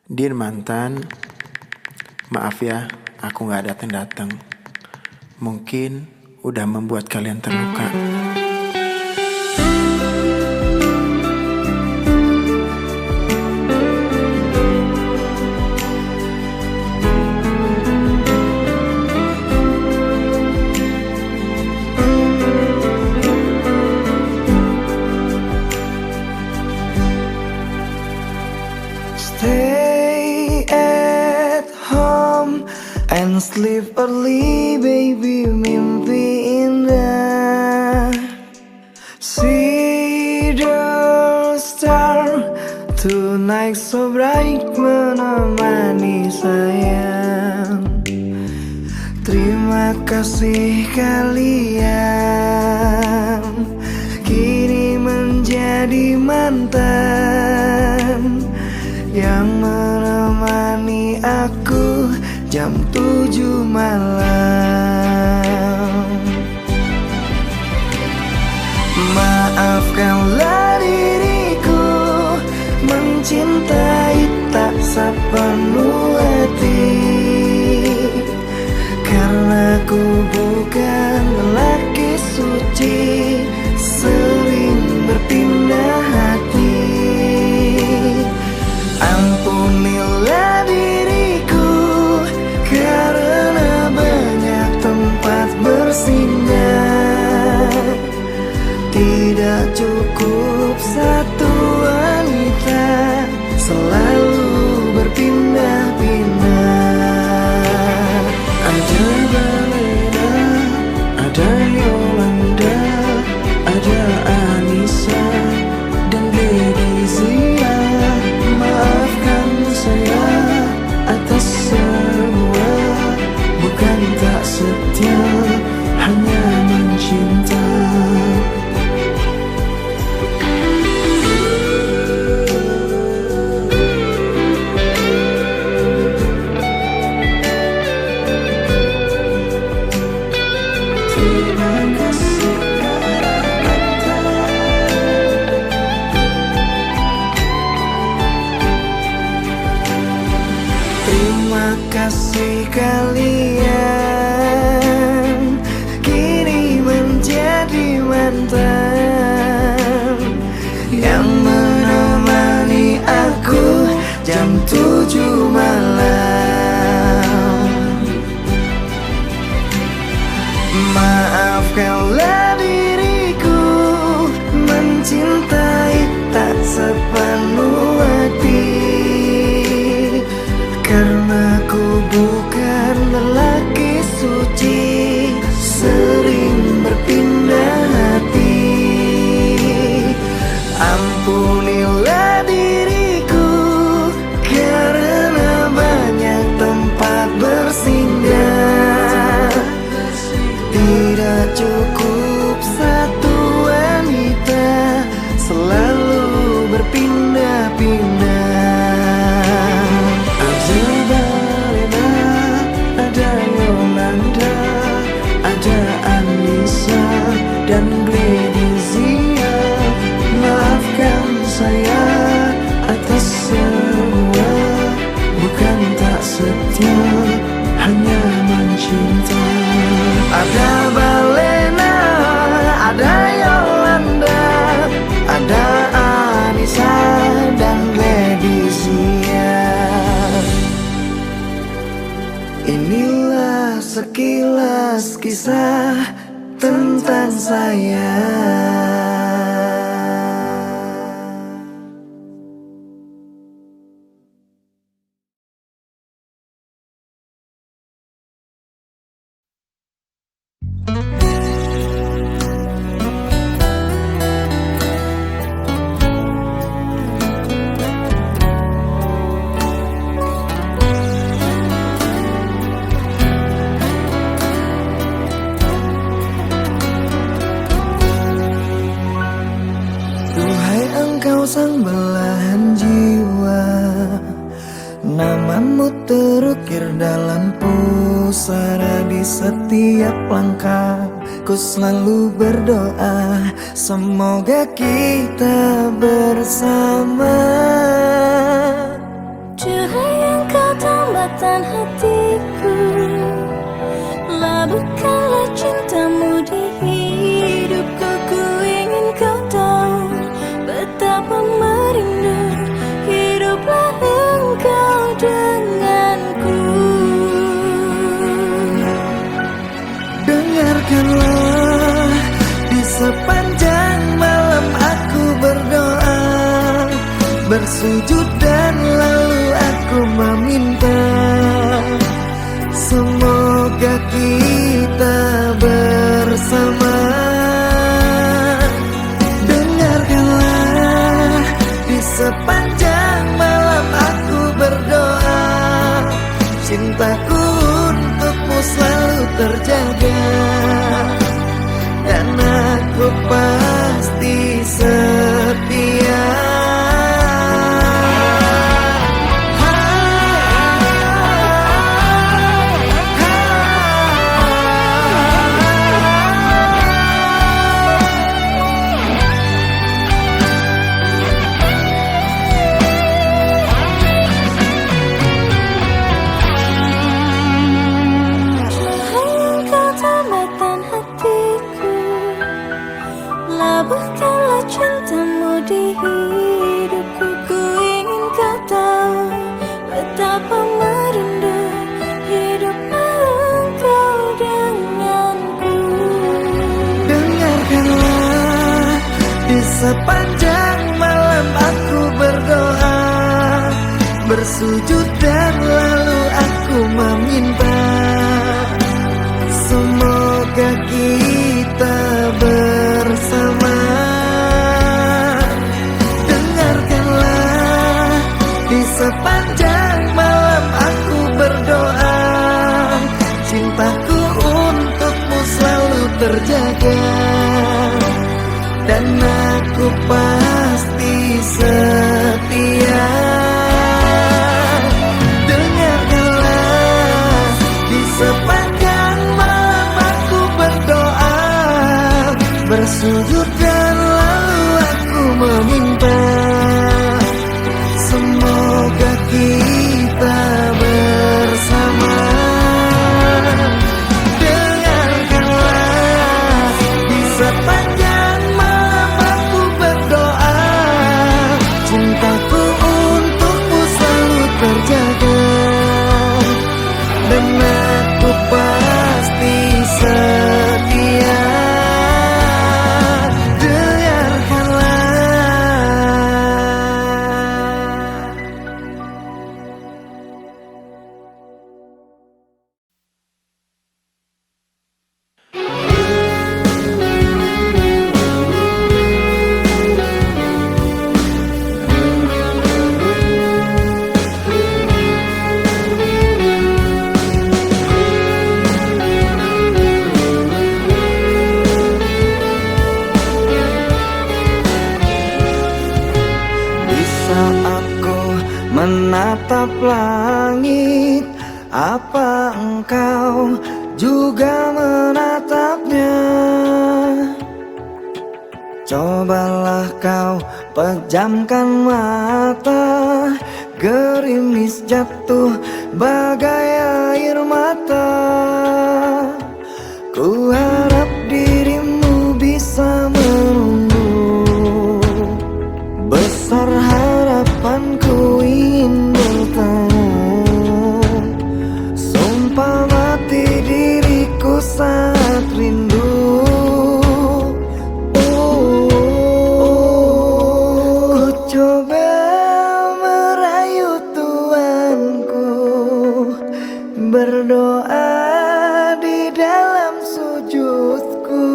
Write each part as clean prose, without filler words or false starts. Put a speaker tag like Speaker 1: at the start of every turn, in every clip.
Speaker 1: Dear mantan, maaf ya, aku gak datang-datang. Mungkin udah membuat kalian terluka.
Speaker 2: Stay at home and sleep early, baby, mimpi indah. See the star tonight so bright, menemani sayang. Terima kasih kalian kini menjadi mantan yang menemani aku jam 7 malam. Maafkanlah diriku mencintai tak sepenuh hati, karena ku bukan lelaki suci, sering berpindah hati. Ampunilah diriku karena banyak tempat bersinggah. Tidak cukup satu wanita, selalu berpindah-pindah.
Speaker 1: Ada Balena, ada Yolanda, ada Anissa dan Ledizia. Maafkan saya atas semua, bukan tak setia, hanya mencinta. Terima kasih
Speaker 2: Terima kasih kalian kini menjadi mantan yang menemani aku jam 7 malam. Maafkanlah diriku mencintai tak sepenuh hati, karena ku bukan lelaki suci, sering berpindah hati. Ampunilah diriku karena banyak tempat bersinggah. Tidak cukup satu wanita, selalu berpindah-pindah.
Speaker 1: Ada Balena, ada Yolanda, ada Anissa dan Ledizia. Maafkan saya atas semua, bukan tak setia, hanya mencinta.
Speaker 2: Ada Balena, ada Yolanda, ada Anissa dan Ledizia. Inilah sekilas kisah tentang saya. Duhai engkau sang belahan jiwa, namamu terukir dalam pusara di setiap langkah. Ku selalu berdoa, semoga kita bersama.
Speaker 3: 却还 tambatan hatiku. Labuhkanlah cintamu di hidupku. Ku ingin kau tahu betapa merindu hiduplah engkau denganku.
Speaker 2: Dengarkanlah, di sepanjang malam aku berdoa, bersujud dan lalu aku meminta, semoga kita bersama. Dengarkanlah, di sepanjang malam aku berdoa, cintaku untukmu selalu terjaga, dan aku pasti setia.
Speaker 3: Labuhkanlah cintamu di hidupku. Ku ingin kau tahu betapa merindu hiduplah engkau denganku.
Speaker 2: Dengarkanlah, di sepanjang malam aku berdoa, bersujud dan lalu aku meminta, semoga kita bersama. Dengarkanlah, di sepanjang malam aku berdoa, cintaku untukmu selalu terjaga, dan aku pasti setia. Dengarkanlah, di sepanjang malam aku berdoa, bersujud dan lalu aku meminta, semoga kita bersama. Dengarkanlah, di sepanjang malam aku berdoa, cintaku untukmu selalu terjaga, dan aku pasti setia. Menatap langit, apa engkau juga menatapnya? Cobalah kau pejamkan mata, gerimis jatuh bagai air mata. Ku harap dirimu bisa menunggu, besar harapanku ingin bertemu. Sumpah mati diriku saat rindu. Ku coba merayu Tuanku, berdoa di dalam sujudku.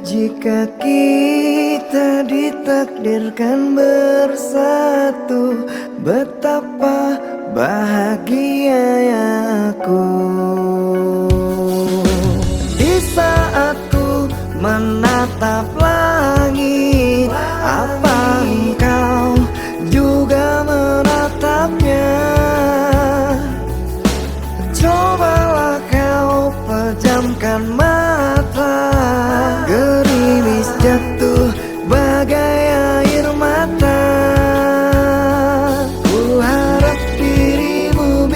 Speaker 2: Jika kita ditakdirkan bersatu, betapa bahagia aku. Di saat ku menatap langit, apa engkau juga menatapnya? Cobalah kau pejamkan mata, gerimis jatuh bagai air mata. Ku harap dirimu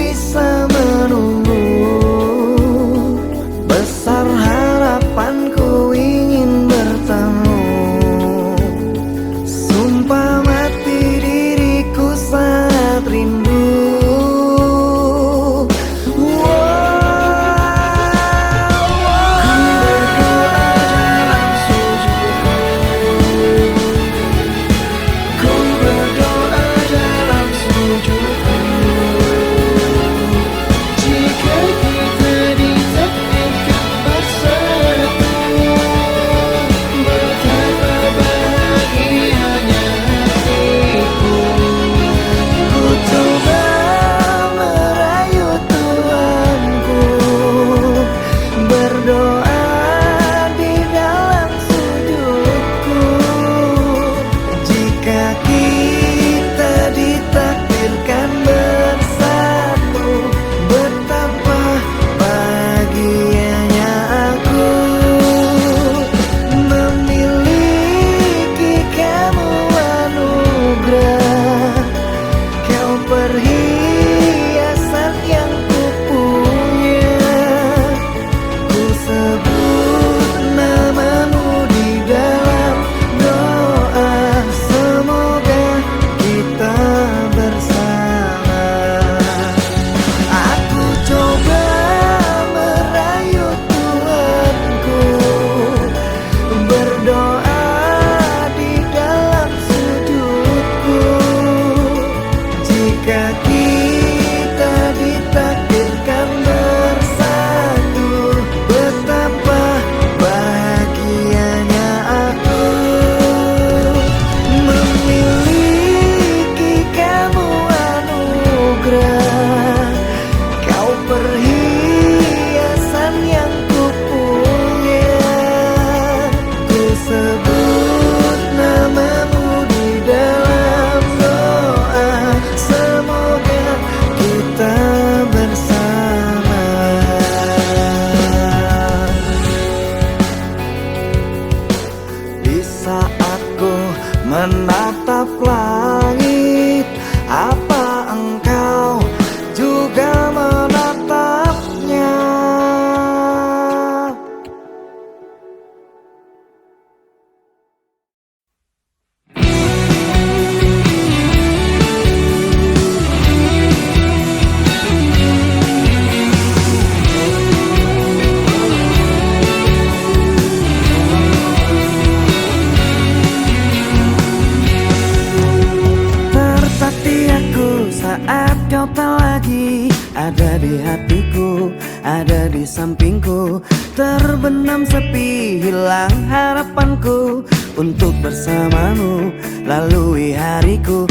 Speaker 2: jika kita ditakdirkan bersatu. Betapa bahagianya aku memiliki kamu anugerah. Kau perhiasan yang ku punya. Ku sebut namamu di dalam doa. Semoga kita bersama. Di saat ku menatap langit, apa engkau juga menatapnya? Tertatih aku saat kau tak lagi ada di hatiku, ada di sampingku. Terbenam sepi, hilang harapanku untuk bersamamu lalui hariku.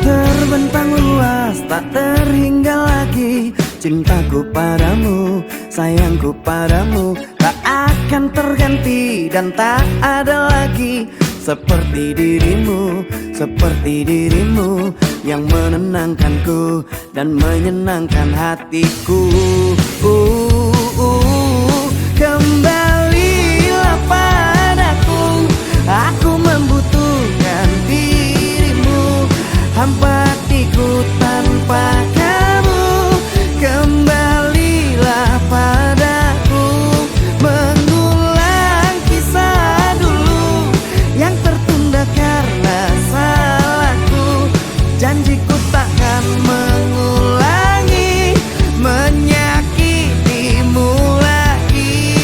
Speaker 2: Terbentang luas, tak terhingga lagi cintaku padamu, sayangku padamu. Tak akan terganti dan tak ada lagi seperti dirimu, seperti dirimu yang menenangkanku dan menyenangkan hatiku. Kembalilah padaku, aku membutuhkan dirimu. Hampa hatiku tanpa kamu. Kembalilah padaku, mengulang kisah dulu yang tertunda karena salahku. Janjiku takkan mengulangi menyakitimu lagi.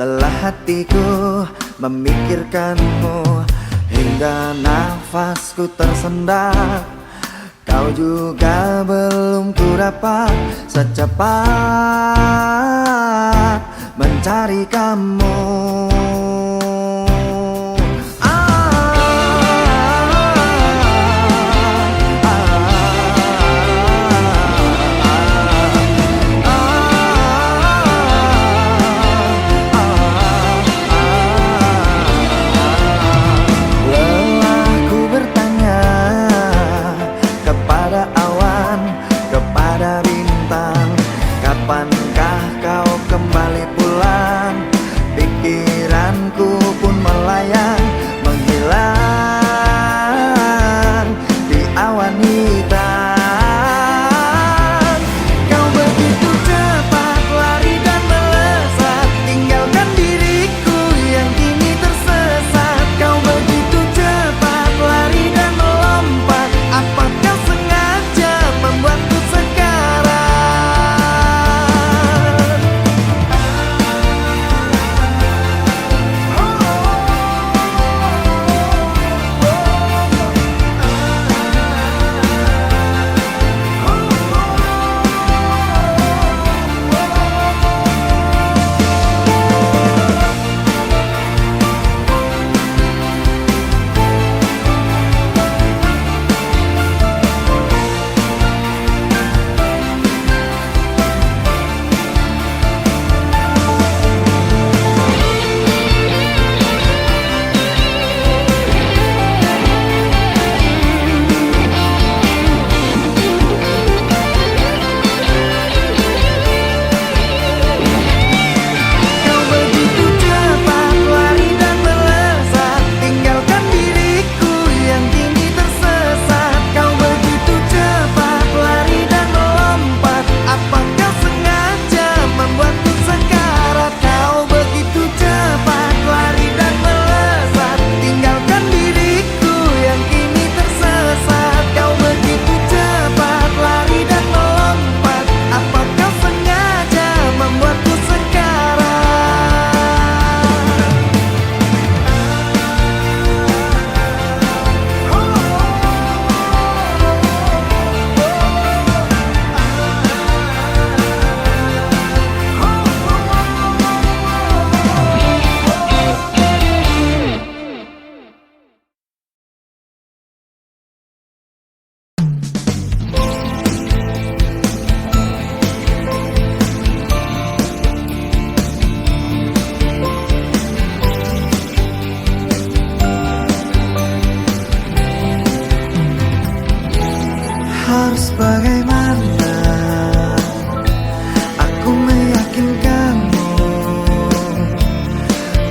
Speaker 2: lelah hatiku memikirkanmu, hingga nafasku tersendat. Kau juga belum ku dapat secepat mencari kamu. Kapankah kau kembali pulang? Pikiranku pun melayang, menghilang di awan hitam. Kau begitu cepat lari dan melesat, tinggalkan diriku yang kini tersesat. Kau begitu cepat lari dan melompat, apa kau sengaja membuatku sekarang? Harus bagaimana aku meyakinkanmu?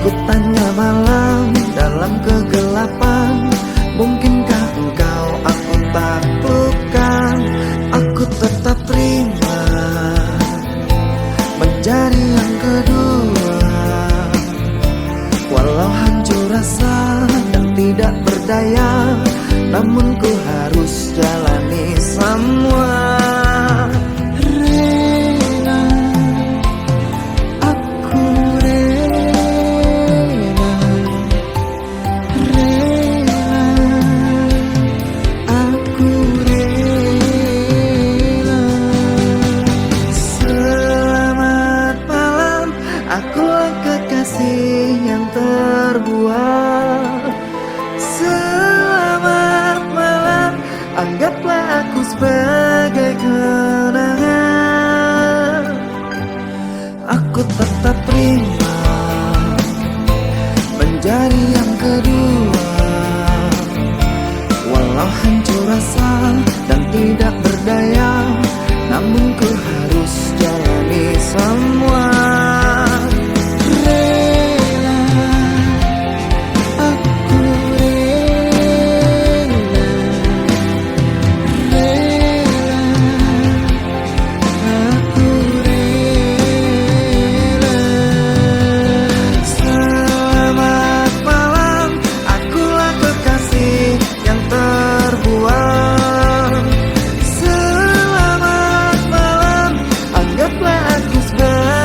Speaker 2: Ku tanya malam dalam kegelapan, mungkinkah engkau aku taklukkan? Aku tetap terima menjadi yang kedua, walau hancur rasa dan tidak berdaya, namun ku harus jalani semua. Rela, aku rela, rela, aku rela. Selamat malam, akulah kekasih yang terbuang. Selamat malam, anggaplah aku sebagai kenangan. Aku tetap terima menjadi yang kedua, walau hancur rasa dan tidak berdaya, namun ku harus jalani semua. Selamat malam, anggaplah aku sebagai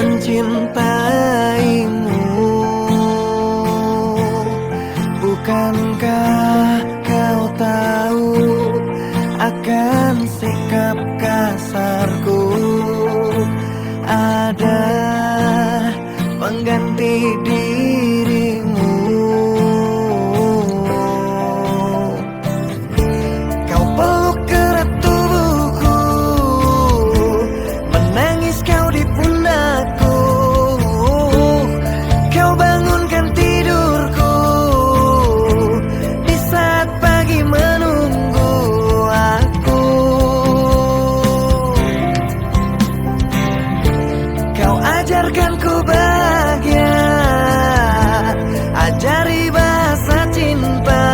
Speaker 2: mencintaimu. Bukankah kau tahu akan sikap kasarku? Ada pengganti dirimu. Kau peluk erat tubuhku, menangis kau di pundakku. Kau bangunkan tidurku di saat pagi menunggu aku. Kau ajarkan ku bahagia, ajari bahasa cinta.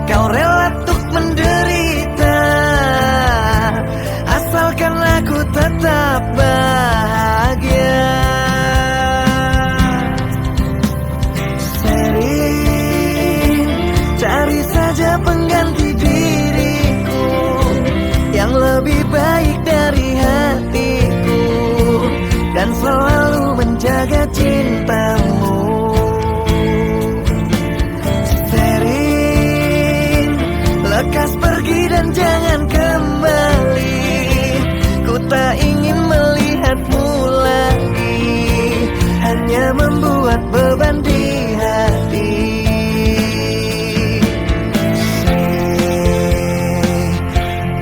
Speaker 2: Kau rela untuk menderita, asalkan aku tetap bahagia. Sering cari saja pengganti diriku yang lebih baik dari hatiku, dan selalu menjaga cintamu. Sering lekas pergi dan jangan kembali. Ku tak ingin melihatmu lagi, hanya membuat beban di hati.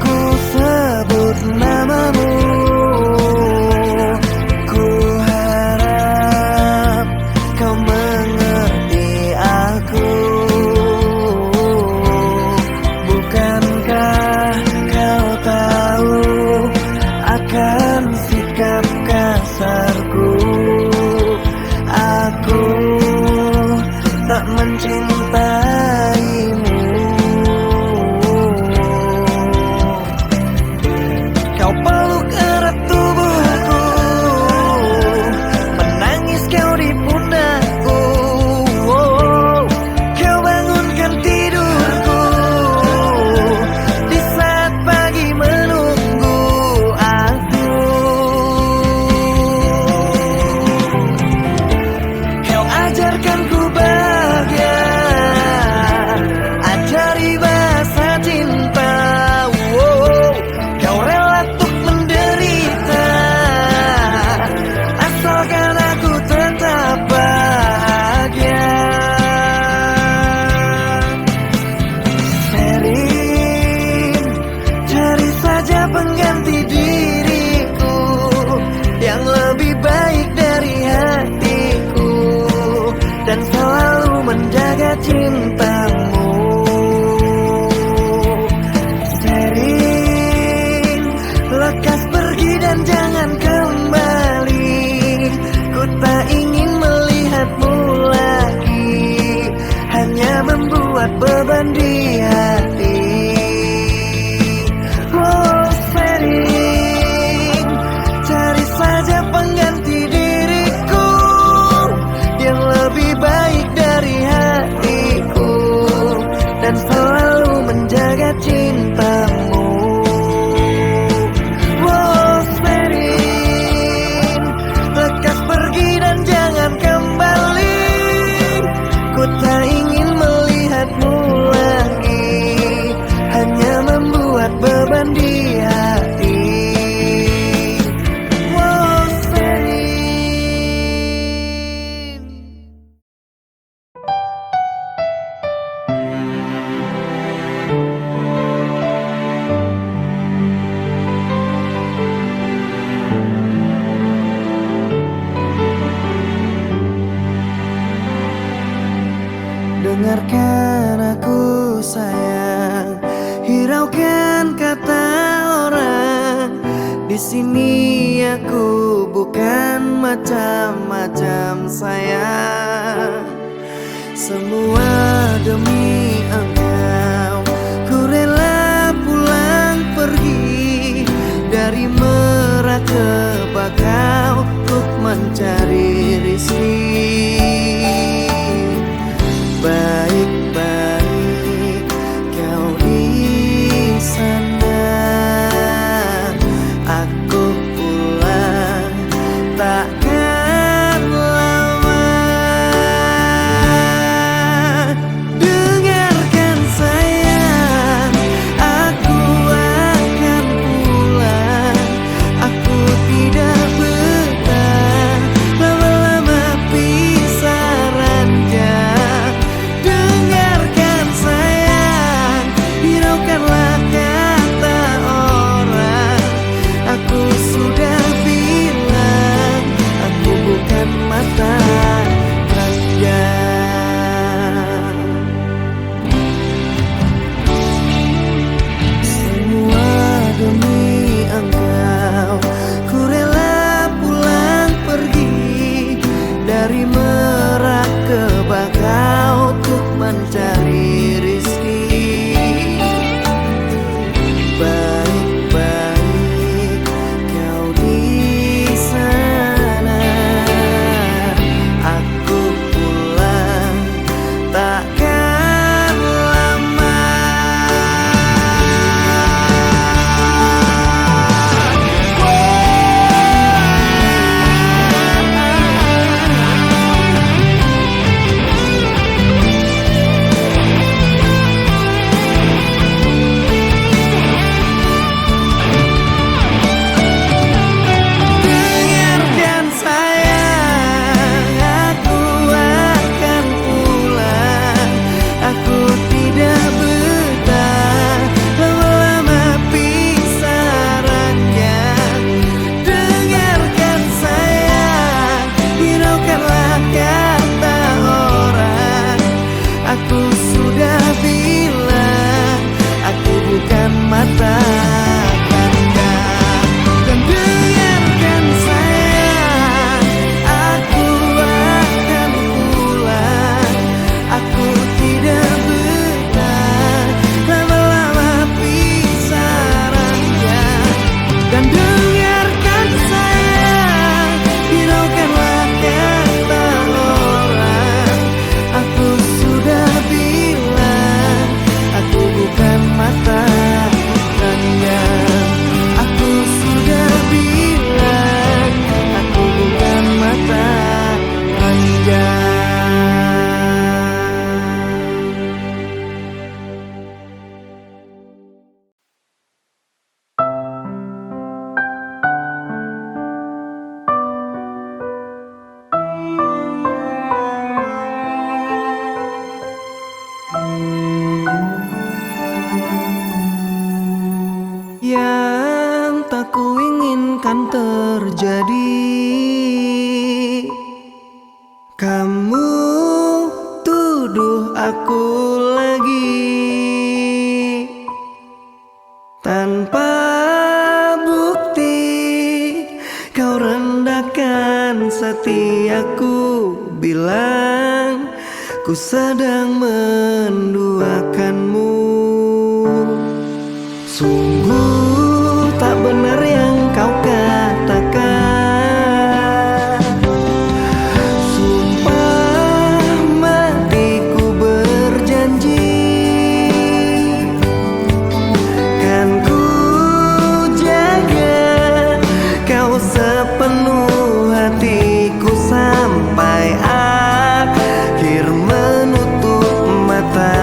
Speaker 2: Ku sebut namamu, ku harap kau mengerti aku. Bukankah kau tahu akan sikap kasarku? Aku tak mencintaimu. Kau peluk erat tubuhku, menangis kau di pundakku. Kau bangunkan tidurku di saat pagi menunggu aku. Kau ajarkan ku bahagia, ajari bahasa cinta. Kau rela untuk menderita, asalkan aku tetap bahagia. Sering cari saja pengganti diriku yang lebih baik dari hatiku, dan selalu menjaga cintamu. Sering lekas pergi dan jangan kembali. Ku tak ingin melihatmu lagi, hanya membuat beban di hati. Oh, sering cari saja pengganti diriku yang lebih baik dari hatiku, dan selalu menjaga cintamu. Oh, sering lekas pergi dan jangan kembali. Ku tak ingin melihatmu lagi, hanya membuat beban di hati. Oh, sering. Dengarkan aku sayang, hiraukan kata orang. Di sini aku bukan macam-macam sayang. Semua demi engkau, ku rela pulang pergi dari Merak ke Bakau untuk mencari rizki. Baik-baik kau di sana, aku pulang mencari rizki. Baik-baik kau di sana, aku pulang takkan lama. Dengarkan sayang, aku akan pulang. Aku tidak betah lama-lama pisah rakyat. Dengarkan sayang, hiraukanlah kata orang. Aku sudah bilang, aku bukan mata kanda. Dan dengarkan sayang, aku akan pulang. Aku tidak betah lama-lama pisah rakyat. Dan dengarkan sayang, hiraukanlah kata orang. Aku sudah bilang, aku bukan mata kanda. Aku sudah bilang, aku bukan mata kanda. Yang tak kuinginkan terjadi, kamu tuduh aku lagi tanpa bukti. Kau rendahkan setiaku, bilang ku sedang menduakanmu. Sungguh tak benar yang kau katakan. Sumpah matiku berjanji, kan ku jaga kau sepenuh hatiku sampai akhir menutup mata.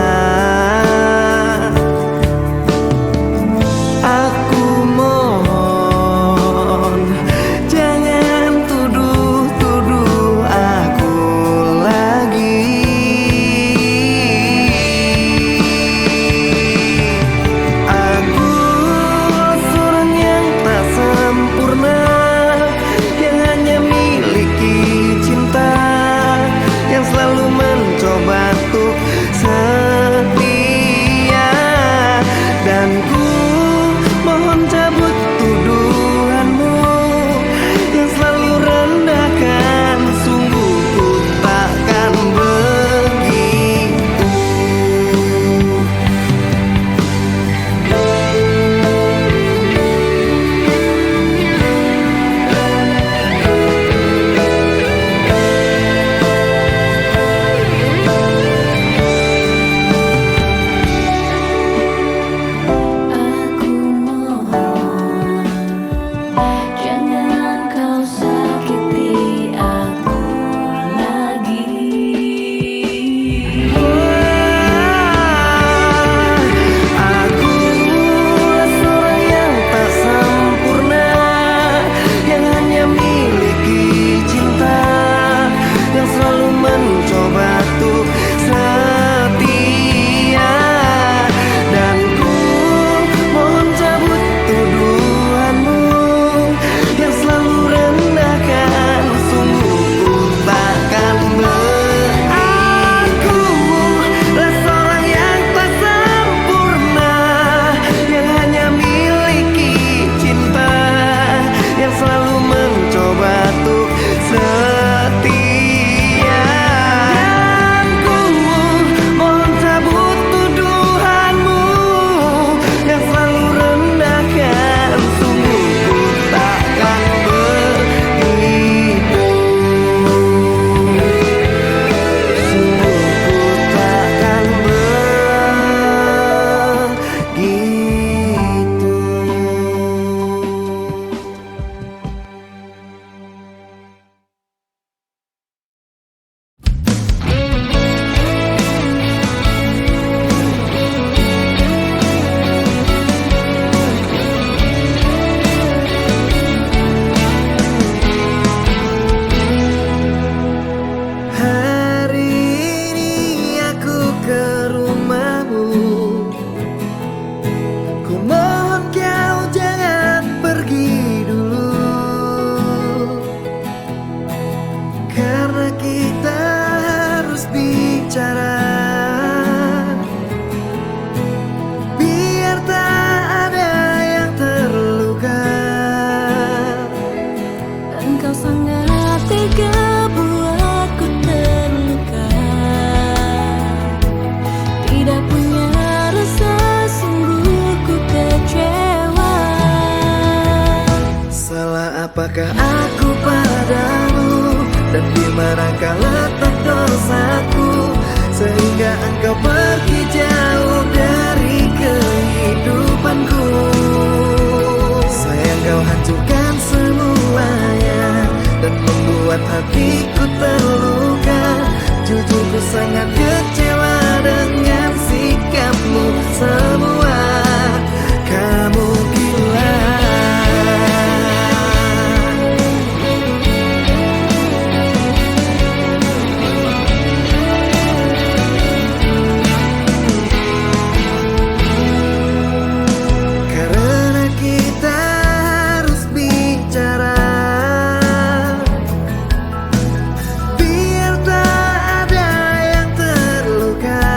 Speaker 2: bicara, biar tak ada yang terluka.
Speaker 3: Engkau sangat tega buatku terluka. Tidak punya rasa, sungguh ku kecewa.
Speaker 2: Salah apakah aku padamu, dan di manakah letak dosaku, sehingga engkau pergi jauh dari kehidupanku. Sayang, kau hancurkan semuanya dan membuat hatiku terluka. Jujur ku sangat kecewa dengan sikapmu semua. Kamu gila. Karena kita harus bicara, biar tak ada yang terluka.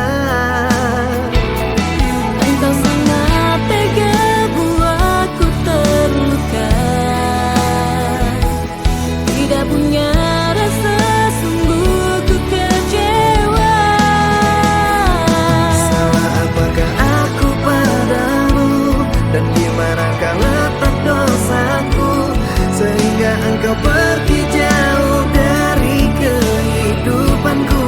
Speaker 3: Engkau sangat tega buatku terluka. Tidak punya rasa, sungguh ku kecewa.
Speaker 2: Salah apakah aku padamu, dan di manakah letak dosaku, sehingga engkau pergi jauh dari kehidupanku.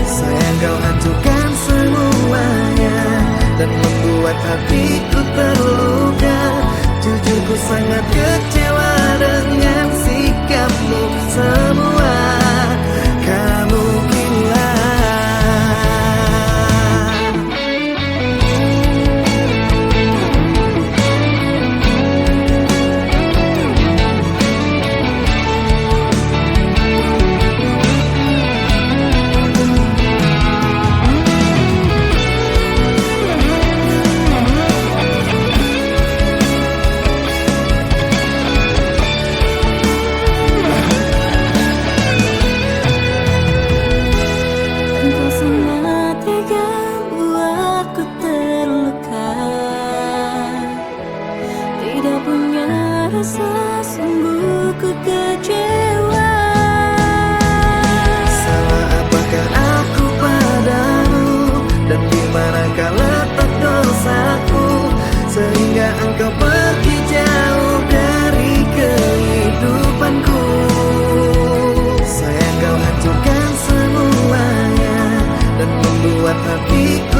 Speaker 2: Sayang, kau hancurkan semuanya dan membuat hatiku terluka. Jujur ku sangat kecewa dengan sikapmu semua. Kamu gila.
Speaker 3: Engkau sangat tega buatku terluka. Tidak punya rasa, sungguh ku kecewa.
Speaker 2: Salah apakah aku padamu, dan di manakah letak dosaku, sehingga engkau pergi jauh dari kehidupanku. Sayang, kau hancurkan semuanya dan membuat hatiku